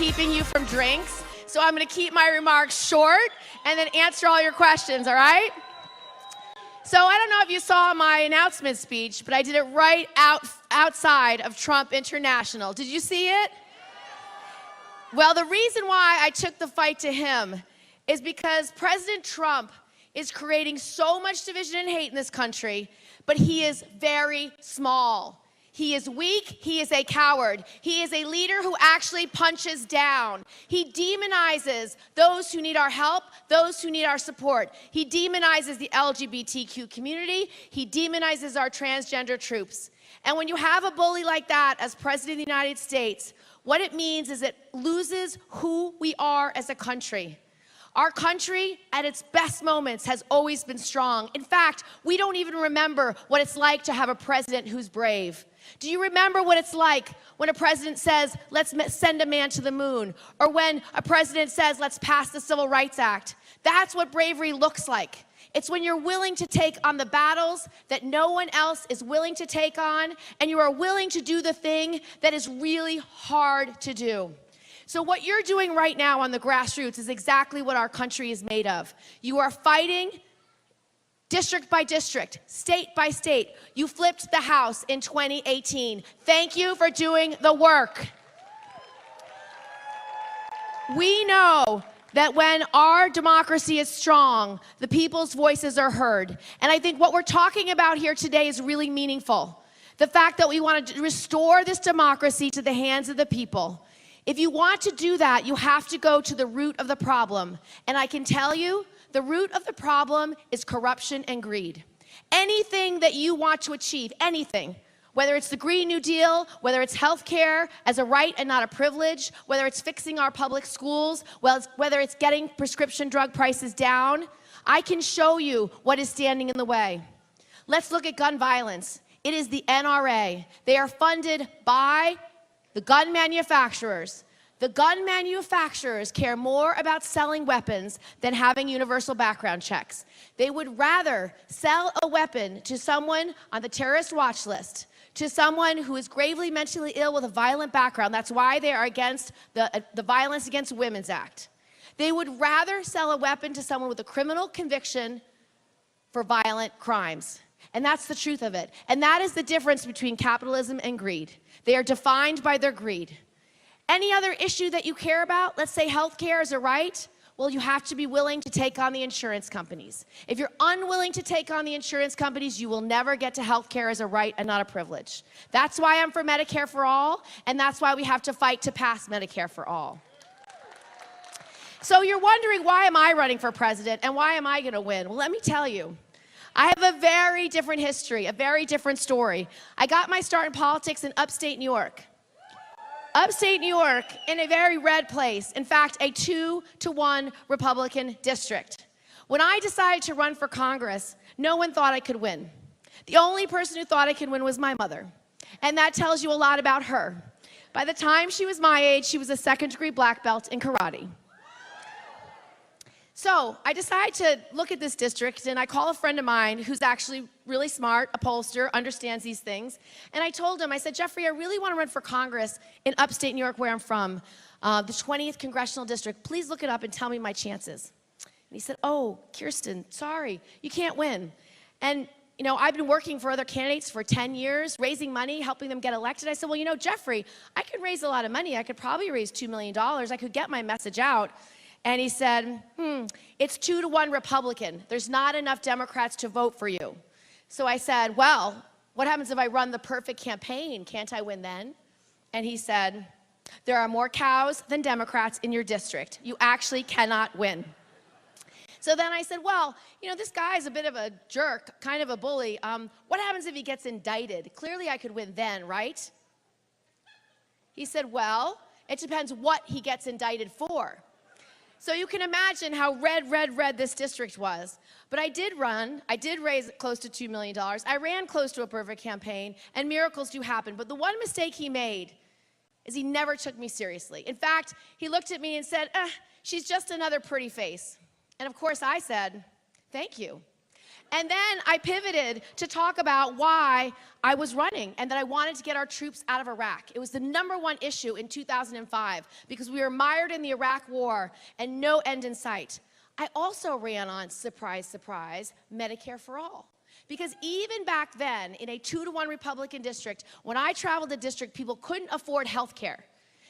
keeping you from drinks, so I'm going to keep my remarks short and then answer all your questions, all right? So I don't know if you saw my announcement speech, but I did it right outside of Trump International. Did you see it? Well, the reason why I took the fight to him is because President Trump is creating so much division and hate in this country, but he is very small. He is weak, he is a coward. He is a leader who actually punches down. He demonizes those who need our help, those who need our support. He demonizes the LGBTQ community. He demonizes our transgender troops. And when you have a bully like that as President of the United States, what it means is it loses who we are as a country. Our country, at its best moments, has always been strong. In fact, we don't even remember what it's like to have a president who's brave. Do you remember what it's like when a president says, let's send a man to the moon? Or when a president says, let's pass the Civil Rights Act? That's what bravery looks like. It's when you're willing to take on the battles that no one else is willing to take on, and you are willing to do the thing that is really hard to do. So what you're doing right now on the grassroots is exactly what our country is made of. You are fighting district by district, state by state. You flipped the House in 2018. Thank you for doing the work. We know that when our democracy is strong, the people's voices are heard. And I think what we're talking about here today is really meaningful. The fact that we want to restore this democracy to the hands of the people. If you want to do that, you have to go to the root of the problem. And I can tell you, the root of the problem is corruption and greed. Anything that you want to achieve, anything, whether it's the Green New Deal, whether it's health care as a right and not a privilege, whether it's fixing our public schools, whether it's getting prescription drug prices down, I can show you what is standing in the way. Let's look at gun violence. It is the NRA. They are funded by the gun manufacturers. The gun manufacturers care more about selling weapons than having universal background checks. They would rather sell a weapon to someone on the terrorist watch list, to someone who is gravely mentally ill with a violent background. That's why they are against the Violence Against Women's Act. They would rather sell a weapon to someone with a criminal conviction for violent crimes. And that's the truth of it. And that is the difference between capitalism and greed. They are defined by their greed. Any other issue that you care about, let's say healthcare is a right, well, you have to be willing to take on the insurance companies. If you're unwilling to take on the insurance companies, you will never get to healthcare as a right and not a privilege. That's why I'm for Medicare for all, and that's why we have to fight to pass Medicare for all. So you're wondering, why am I running for president and why am I going to win? Well, let me tell you. I have a very different history, a very different story. I got my start in politics in upstate New York. Upstate New York, in a very red place. In fact, a 2-to-1 Republican district. When I decided to run for Congress, no one thought I could win. The only person who thought I could win was my mother. And that tells you a lot about her. By the time she was my age, she was a second-degree black belt in karate. So I decided to look at this district, and I call a friend of mine who's actually really smart, a pollster, understands these things. And I told him, I said, Jeffrey, I really want to run for Congress in upstate New York, where I'm from, the 20th Congressional District. Please look it up and tell me my chances. And he said, oh, Kirsten, sorry, you can't win. And you know, I've been working for other candidates for 10 years, raising money, helping them get elected. I said, well, you know, Jeffrey, I could raise a lot of money. I could probably raise $2 million. I could get my message out. And he said, it's 2-to-1 Republican. There's not enough Democrats to vote for you. So I said, well, what happens if I run the perfect campaign? Can't I win then? And he said, there are more cows than Democrats in your district. You actually cannot win. So then I said, well, you know, this guy's a bit of a jerk, kind of a bully. What happens if he gets indicted? Clearly I could win then, right? He said, well, it depends what he gets indicted for. So you can imagine how red this district was. But I did run. I did raise close to $2 million. I ran close to a perfect campaign, and miracles do happen. But the one mistake he made is he never took me seriously. In fact, he looked at me and said, she's just another pretty face. And of course I said, thank you. And then I pivoted to talk about why I was running and that I wanted to get our troops out of Iraq. It was the #1 issue in 2005 because we were mired in the Iraq war and no end in sight. I also ran on, surprise, surprise, Medicare for all. Because even back then, in a 2-to-1 Republican district, when I traveled the district, people couldn't afford health care.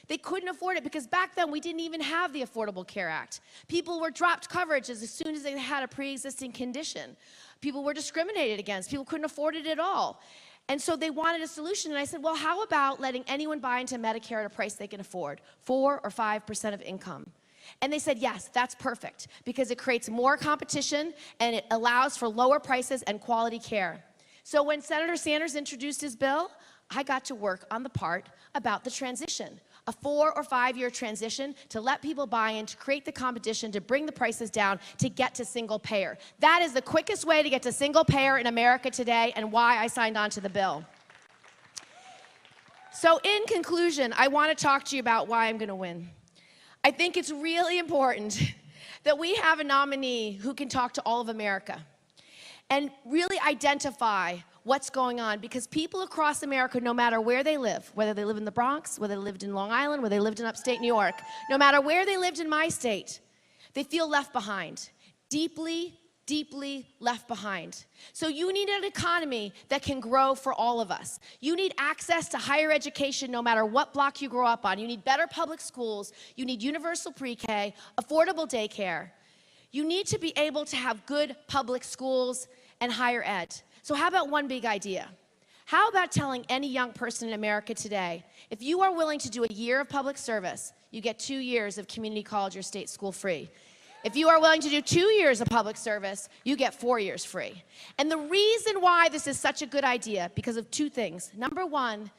They couldn't afford it because back then we didn't even have the Affordable Care Act. People were dropped coverage as soon as they had a pre-existing condition. People were discriminated against. People couldn't afford it at all. And so they wanted a solution. And I said, well, how about letting anyone buy into Medicare at a price they can afford, 4 or 5% of income? And they said, yes, that's perfect because it creates more competition and it allows for lower prices and quality care. So when Senator Sanders introduced his bill, I got to work on the part about the transition. A 4 or 5 year transition to let people buy in, to create the competition, to bring the prices down, to get to single payer. That is the quickest way to get to single payer in America today and why I signed on to the bill. So in conclusion, I want to talk to you about why I'm going to win. I think it's really important that we have a nominee who can talk to all of America and really identify what's going on, because people across America, no matter where they live, whether they live in the Bronx, whether they lived in Long Island, whether they lived in upstate New York, no matter where they lived in my state, they feel left behind, deeply, deeply left behind. So you need an economy that can grow for all of us. You need access to higher education no matter what block you grow up on. You need better public schools. You need universal pre-K, affordable daycare. You need to be able to have good public schools and higher ed. So how about one big idea? How about telling any young person in America today, if you are willing to do a year of public service, you get 2 years of community college or state school free. If you are willing to do 2 years of public service, you get 4 years free. And the reason why this is such a good idea, because of 2 things. Number 1,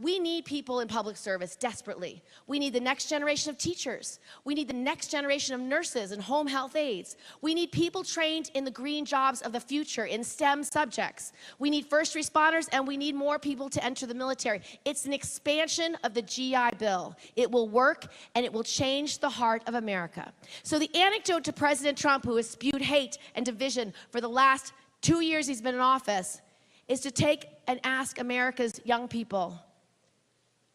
we need people in public service desperately. We need the next generation of teachers. We need the next generation of nurses and home health aides. We need people trained in the green jobs of the future in STEM subjects. We need first responders, and we need more people to enter the military. It's an expansion of the GI Bill. It will work, and it will change the heart of America. So the anecdote to President Trump, who has spewed hate and division for the last 2 years he's been in office, is to take and ask America's young people,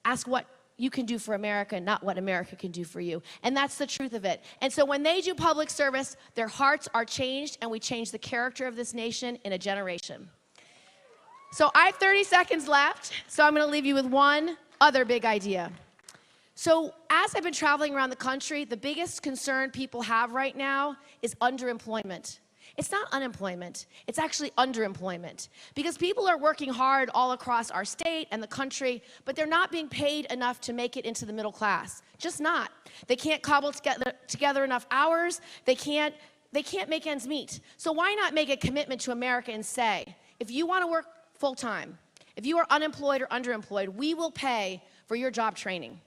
ask what you can do for America, not what America can do for you. And that's the truth of it. And so when they do public service, their hearts are changed, and we change the character of this nation in a generation. So I have 30 seconds left, so I'm going to leave you with one other big idea. So as I've been traveling around the country, the biggest concern people have right now is underemployment. It's not unemployment, it's actually underemployment. Because people are working hard all across our state and the country, but they're not being paid enough to make it into the middle class. Just not. They can't cobble together enough hours, they can't make ends meet. So why not make a commitment to America and say, if you want to work full-time, if you are unemployed or underemployed, we will pay for your job training.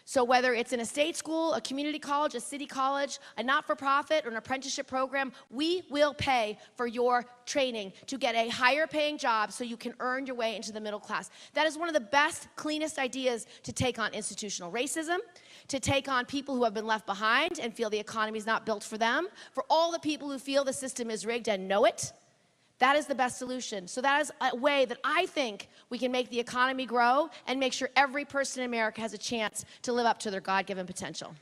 So whether it's in a state school, a community college, a city college, a not-for-profit, or an apprenticeship program, we will pay for your training to get a higher paying job so you can earn your way into the middle class. That is one of the best, cleanest ideas to take on institutional racism, to take on people who have been left behind and feel the economy is not built for them, for all the people who feel the system is rigged and know it. That is the best solution. So that is a way that I think we can make the economy grow and make sure every person in America has a chance to live up to their God-given potential.